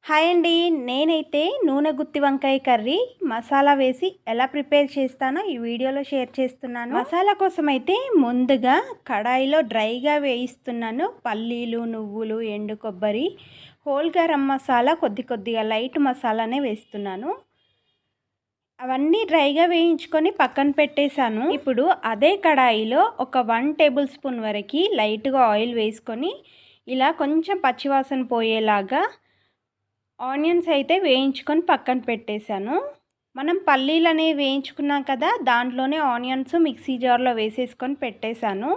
Hi అండి. నేనైతే నూనె గుత్తి వంకాయ కర్రీ మసాలా వేసి ఎలా ప్రిపేర్ చేస్తానో ఈ వీడియోలో షేర్ చేస్తున్నాను. మసాలా కోసం అయితే ముందుగా కడాయిలో డ్రైగా వేయిస్తున్నాను. పల్లీలు, నువ్వులు, ఎండు కొబ్బరి, హోల్ గరం మసాలా, కొద్దిగా లైట్ మసాలానే వేస్తున్నాను. అవన్నీ డ్రైగా వేయించుకొని పక్కన పెట్టేశాను. ఇప్పుడు అదే కడాయిలో ఒక 1 టేబుల్ స్పూన్ వరకు లైట్గా ఆయిల్ వేసుకొని ఇలా కొంచెం పచ్చివాసన పోయేలాగా ఆనియన్స్ అయితే వేయించుకొని పక్కన పెట్టేశాను. మనం పల్లీలు అనేవి వేయించుకున్నాం కదా, దాంట్లోనే ఆనియన్స్ మిక్సీ జార్లో వేసేసుకొని పెట్టేశాను.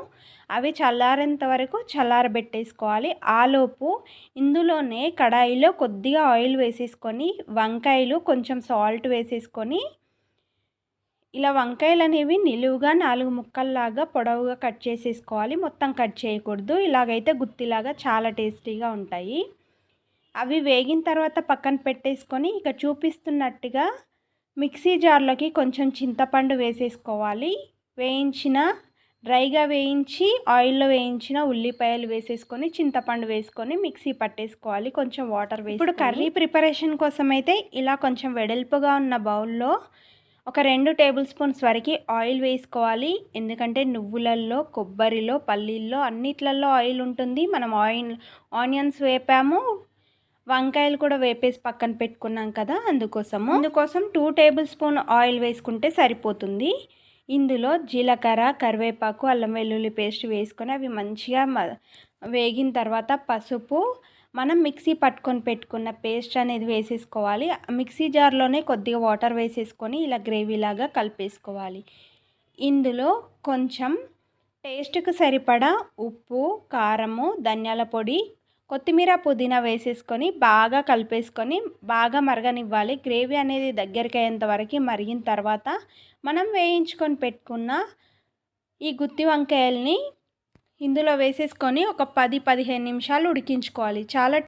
అవి చల్లారేంత వరకు చల్లారబెట్టేసుకోవాలి. ఆలోపు ఇందులోనే కడాయిలో కొద్దిగా ఆయిల్ వేసేసుకొని వంకాయలు కొంచెం సాల్ట్ వేసేసుకొని ఇలా వంకాయలు అనేవి నిలువుగా 4 ముక్కల్లాగా పొడవుగా కట్ చేసేసుకోవాలి. మొత్తం కట్ చేయకూడదు. ఇలాగైతే గుత్తిలాగా చాలా టేస్టీగా ఉంటాయి. అవి వేగిన తర్వాత పక్కన పెట్టేసుకొని ఇక చూపిస్తున్నట్టుగా మిక్సీ జార్లోకి కొంచెం చింతపండు వేసేసుకోవాలి. డ్రైగా వేయించి ఆయిల్లో వేయించిన ఉల్లిపాయలు వేసేసుకొని చింతపండు వేసుకొని మిక్సీ పట్టేసుకోవాలి. కొంచెం వాటర్ వేసి ఇప్పుడు కర్రీ ప్రిపరేషన్ కోసం అయితే ఇలా కొంచెం వెడల్పుగా ఉన్న బౌల్లో ఒక 2 టేబుల్ స్పూన్స్ వరకు ఆయిల్ వేసుకోవాలి. ఎందుకంటే నువ్వులల్లో, కొబ్బరిలో, పల్లీల్లో అన్నిట్లలో ఆయిల్ ఉంటుంది. మనం ఆనియన్స్ వేపాము, వంకాయలు కూడా వేపేసి పక్కన పెట్టుకున్నాం కదా, అందుకోసం 2 టేబుల్ స్పూన్ ఆయిల్ వేసుకుంటే సరిపోతుంది. ఇందులో జీలకర్ర, కరివేపాకు, అల్లం వెల్లుల్లి పేస్ట్ వేసుకొని అవి మంచిగా వేగిన తర్వాత పసుపు, మనం మిక్సీ పట్టుకొని పెట్టుకున్న పేస్ట్ అనేది వేసేసుకోవాలి. మిక్సీ జార్లోనే కొద్దిగా వాటర్ వేసేసుకొని ఇలా గ్రేవీలాగా కలిపేసుకోవాలి. ఇందులో కొంచెం టేస్ట్కి సరిపడా ఉప్పు, కారము, ధనియాల పొడి, కొత్తిమీర, పుదీనా వేసేసుకొని బాగా కలిపేసుకొని బాగా మరగనివ్వాలి. గ్రేవీ అనేది దగ్గరికి అయ్యేంత వరకు మరిగిన తర్వాత మనం వేయించుకొని పెట్టుకున్న ఈ గుత్తి వంకాయల్ని ఇందులో వేసేసుకొని ఒక 10-15 నిమిషాలు ఉడికించుకోవాలి. చాలా